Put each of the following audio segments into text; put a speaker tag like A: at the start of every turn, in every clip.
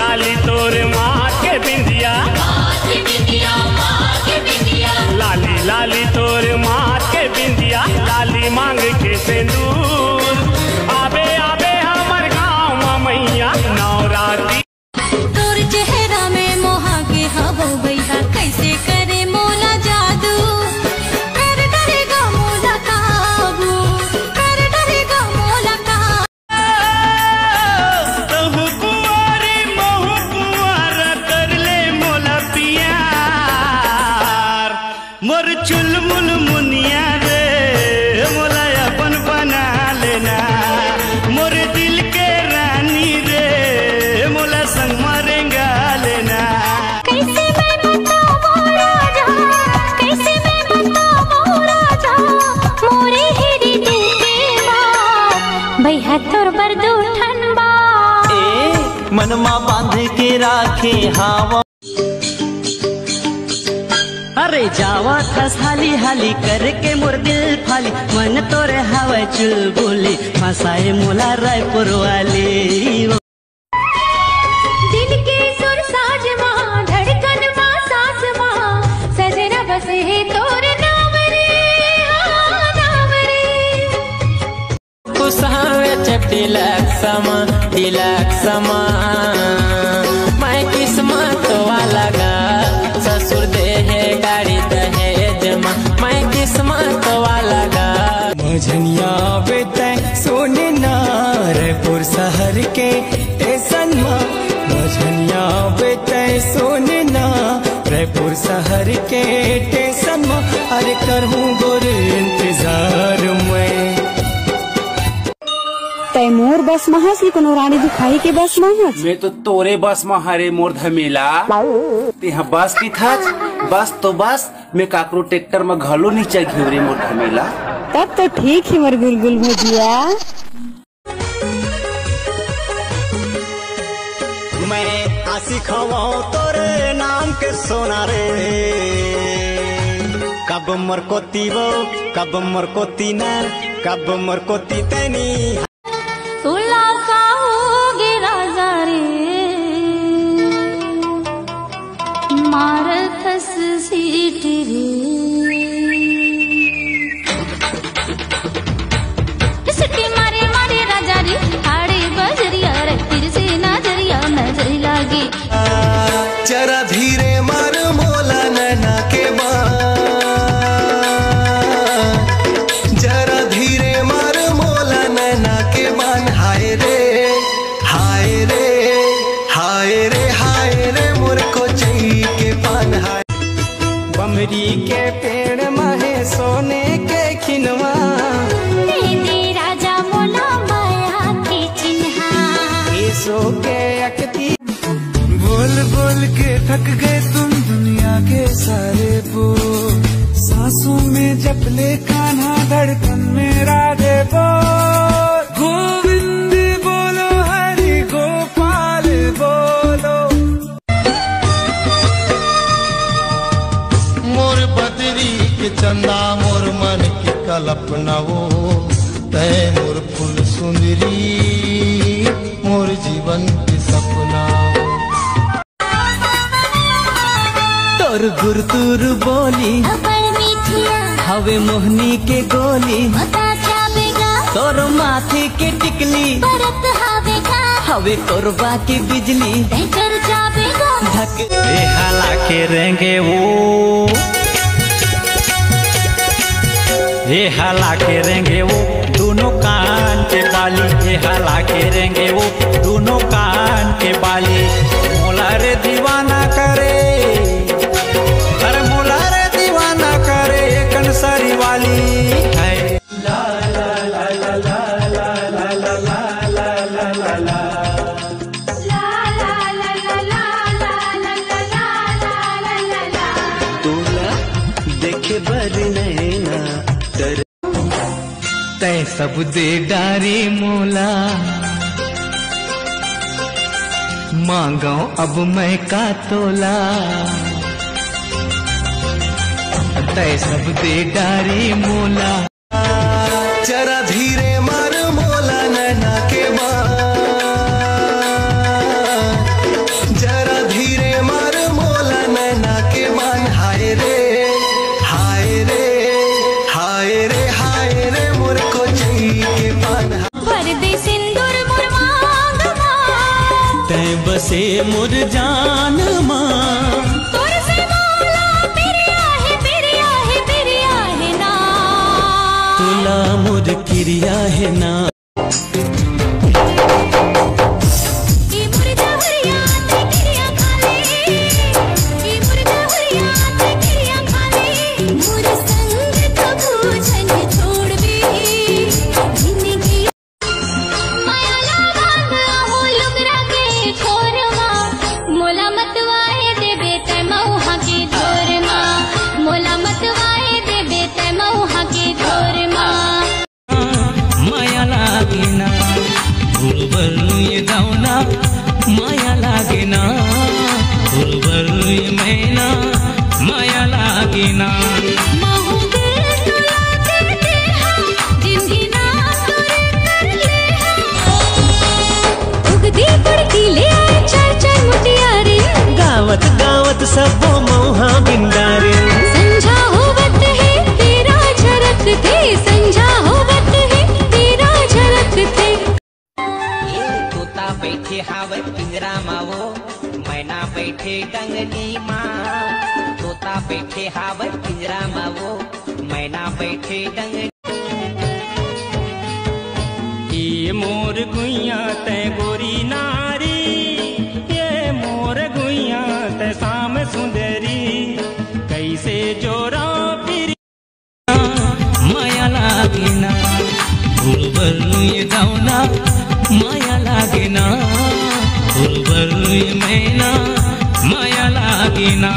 A: लाली तोर माँ के बिंदिया, लाली लाली तोर माँ के बिंदिया, लाली मांग के सिंदूर। आबे आबे हमर गाँव मैया नवरात्रि।
B: तोर चेहरा में मोहा के हवा बैठा, कैसे करे मोला जादू, कर डरेगा मोला काबू, कर डरेगा मोला काबू।
A: तहु कुंवारी महु कुंवारा कर ले मोला प्यार, मोर चुलमुल मुनिया रे मोला अपन बना लेना, मोर दिल के रानी रे मोला संग मरेंगा लेना।
B: कैसे मैं बताऊं राजा, कैसे मैं बताऊं राजा, मोरे हेरी दिल के बात, भैया तोर बरदू ठनबा।
C: ए मनमा बांध के राखे हवा, अरे जावा थस हाली हाली करके मोर दिल फाली, मन तोरे हवा चुलबुली फसाए मोला रायपुर वाली।
B: दिल के सुर साज माँ, धड़कन माँ सांस माँ, सजना बसे है तोर नाम रे, हाँ नाम रे।
C: कुसावे तिलक समा मैं किस्मत वाला गा, ससुर दे है गाड़ी दहेज माँ, मैं किस्मत वाला गा।
D: मझनिया बेटे सोने नारपुर शहर के स्टेशन माँ, मझनिया बेटे सोने नारपुर शहर के स्टेशन माँ, अरे करहूँ गोरे इंतजार मैं।
E: तैमूर बस महासी को रानी दिखाई के बस महस
F: मैं तो तोरे बस में हरे मोर धमेला तेहा बस की था बस तो बस मैं काकरो ट्रैक्टर में घलो नीचे घेरे मोर धमेला।
E: तब तो ठीक है मोर गुलगुल भुजिया।
D: मैं आशिक हूँ तोरे नाम के सोना रे, कब मोर कोती वो कब मोर कोती ना, कब मोर कोती तैनी।
B: सुला का होगे राजा रे, मारथस सीट रे, सिटी मारे मारे राजा रे, आड़े बजरिया रे, तिर से नजरिया नजर लागे।
D: जरा धीरे मार मोला नैना के बाँ, जरा धीरे मार मोला नैना के बान। हाय रे हाय रे हाय रे हाय रे मोर को चाहिए के पान। हाय बमरी के पेड़ महे सोने के खिनवा,
B: दे राजा मोला माया के चिन्हा,
D: सो के अकती। बोल बोल के थक गए तुम दुनिया के सारे बोल, सांसों में जपले कान्हा धड़कन में राधे बोल, गोविंद बोलो हरि गोपाल बोलो।
G: मोर बदरी के चंदा मोर मन की कल्पना वो, तय मोर फूल सुंदरी मोर जीवन की सपना।
C: तोर गुरतुर बोली हवे मोहनी के गोली, तोर माथे के टिकली हवे कोरबा की बिजली, धक
A: हाला के रेंगे वो, ये हाला के रेंगे वो दोनों कान के बाली, ये हाला के रेंगे वो दोनों कान के बाली। मोला रे दीवाना करे, अरे मोला रे दीवाना करे कंसारी वाली है। ला ला ला ला ला ला ला ला ला ला ला
D: देखे बर नैना डर, तय सब दे डारी मोला, मांगो अब मैं का तोला, तय सब दे डारी मोला। जरा धीरे मार मोला नैना के बाँ,
H: तै बसे मोर जान माँ
B: तोर से मौला पिरिया है ना
H: तुला मोर किरिया है ना माया लागे ना फुलबर मैना माया लागे ना गावत गावत सबो मोहा बिंदारे
B: संझा होवत है तेरा झरकते संझा होवत है तेरा झरकते
C: तोता बैठे हावे पिंजरा मावो मैना बैठे डंगनी माँ तोता बैठे हावे पिंजरा मावो मैना बैठे डंगनी ये मोर गुइया तै गोरी नारी ये मोर गुइया तै शाम सुंदरी कैसे जोरा फिरी माया लागे ना फुलबर जाऊना माया लागे ना फुलबर मैना माया लागे ना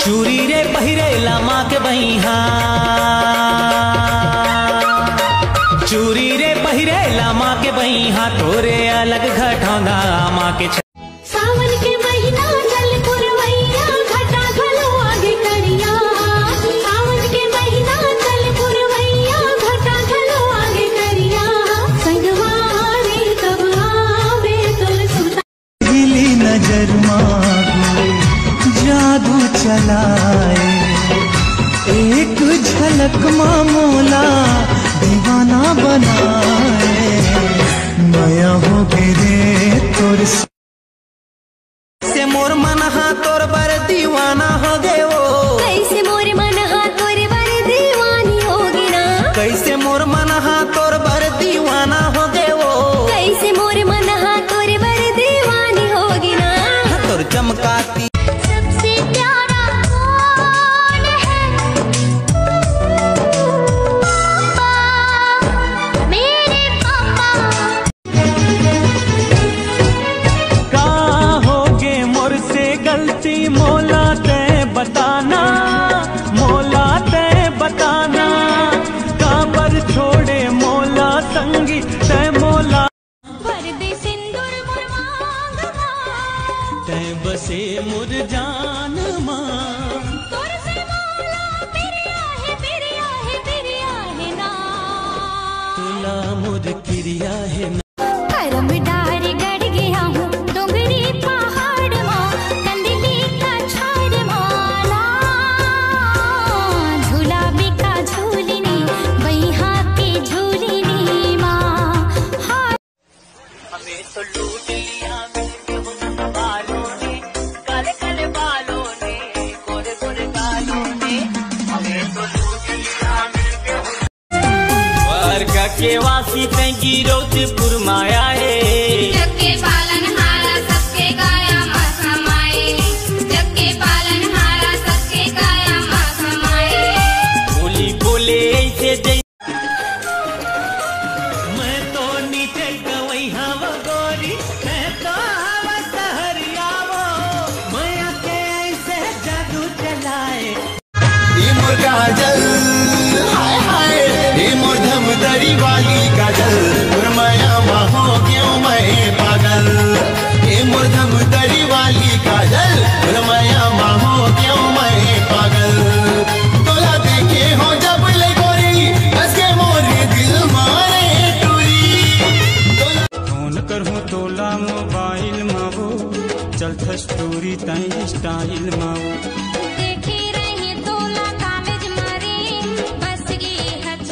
C: चूरी रे पहिरे लामा के बहिहा चूरी रे पहिरे लामा के बहिहा तोरे अलग घटौंदा आमा के
B: सावन के महीना जल पुरवैया घटा घलो आगे करिया सावन के महीना जल पुरवैया घटा घलो आगे करिया संगवा रे कब आवे तुल सुता
D: गिली नजर मांगो जादू चलाए एक झलक मामोला दीवाना बनाए माया हो गिरे तोर से मोर मन हा तोर बर दीवाना हो गए वो
B: कैसे मोर मन हा तोर बर दीवानी होगी ना
D: कैसे मोर मन हा तोर बर दीवाना हो गए वो
B: कैसे मोर मन हा तोर बर दीवानी होगी ना
D: तोर चमकाती
B: सबसे प्यारा कौन है मेरे पापा
H: का होगे मोर से गलती मोला ते बताना मोला ते बताना का पर छोड़े मोला संगी ते मोला
B: भर दे सिंदूर मोर मांग मां
H: ते बसे मोर जान माँ
B: तोर से मौला पिरिया है ना
H: तुला मोर किरिया है ना
B: करम डार गड़ गया हूँ डोंगरी पहाड़ माँ कंदली का छाड़ माला झूला बिका झूलिनी बैहा के झूलिनी माँ
C: हमें तो लूट लिया बालों ने काले काले बालों ने गोरे गोरे गालों ने हमें तो लूट लिया वर्ग के वासी तैंकी रोजपुर माया है
B: जग के पालन हारा सबके काया माँ समाए जग के पालन हारा सबके काया माँ समाए
H: बोली बोले ऐसे जै मैं तो नीचे गवई हवा गोरी मैं तो हवा सहरिया वो माया के ऐसे जादू चलाए
D: ये मोर काजल हाय हाय ये मोर धमदरी वाली काजल मोर माया माहो क्यों मैं पागल ये मोर धमदरी वाली काजल मोर माया माहो क्यों मैं पागल तोला देखे हो जब ले गोरी बस के मोर दिल मारे टूरी
H: फोन करहूँ तोला मोबाइल मावो चलत स्टोरी तई स्टाइल मावो
B: देखी रही तोला कॉलेज मारी बस गे हच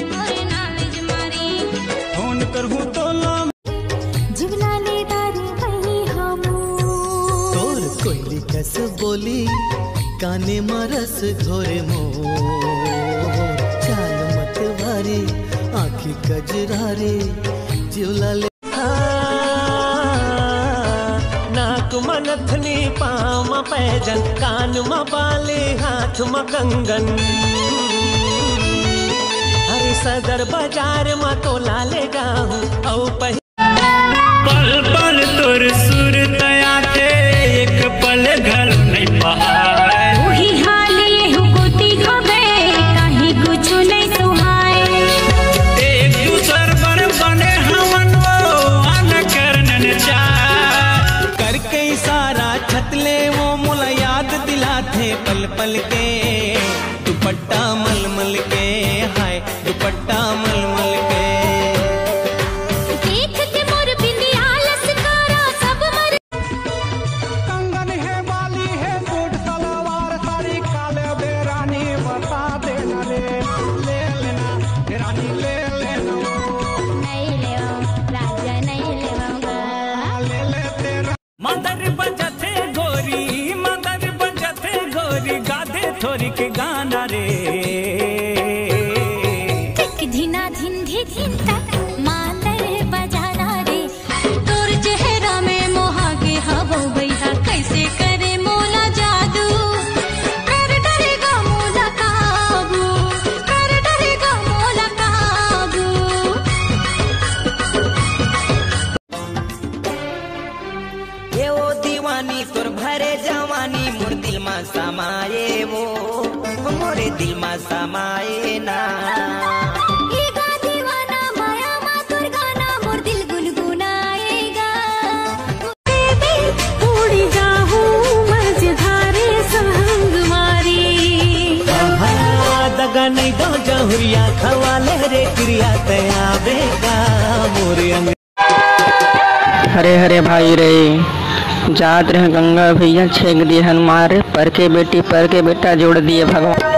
G: काने मरस घोरे मोर चाल मत वारे आँखी कजरारे जिवला ले
H: नाक म नथनी पाँव म पैजन कान म बाले हाथ म कंगन हरे सदर बाजार म तो लाले गाहूँ औ पल पल तोर सुर तया के एक पल घर नहीं पहाड़
B: वही हाल ये हुकुती खबे कहीं कुछ नहीं सुहाए
A: एक दूसर पर बने हमन वो अन करनन चाह
H: करके इशारा छतले वो मुला याद दिलाते पल पल के दुपट्टा मलमल के हाय दुपट्टा मलमल के
B: देख के मोर बिंदिया लसकारा सब मर
I: कंगन है बाली है सूट सलवार साड़ी काले बेरानी बता देना ले लेना रानी ले लेना
B: नहीं लेवा राजा नहीं लेवाऊंगा
I: ले ले तेरा
H: मदर बजते गोरी गाधे थोड़ी के गाना रे
B: धिक धिना धिन धी धिन तक मातर बजाना रे तोर चेहरा में मोहा के हवो भैया कैसे करे मोला जादू कर डरेगा मोला काबू कर डरेगा मोला काबू
C: ये वो दीवानी तोर भरे जवानी मोर दिल में समाये वो मोरे दिल में समाये ना
B: ये गा दीवाना माया मा तोर गाना मोर दिल गुनगुनाएगा बेबी उड़ी जाहूं मझधारे संग मारी
H: दगा नहीं दो जहुरिया खवाले रे क्रिया तया बेगा मोरे अंग
J: हरे हरे भाई रे जात रहे गंगा भैया छेक दिए हनुमान रे पर के बेटी पर के बेटा जोड़ दिए भगवान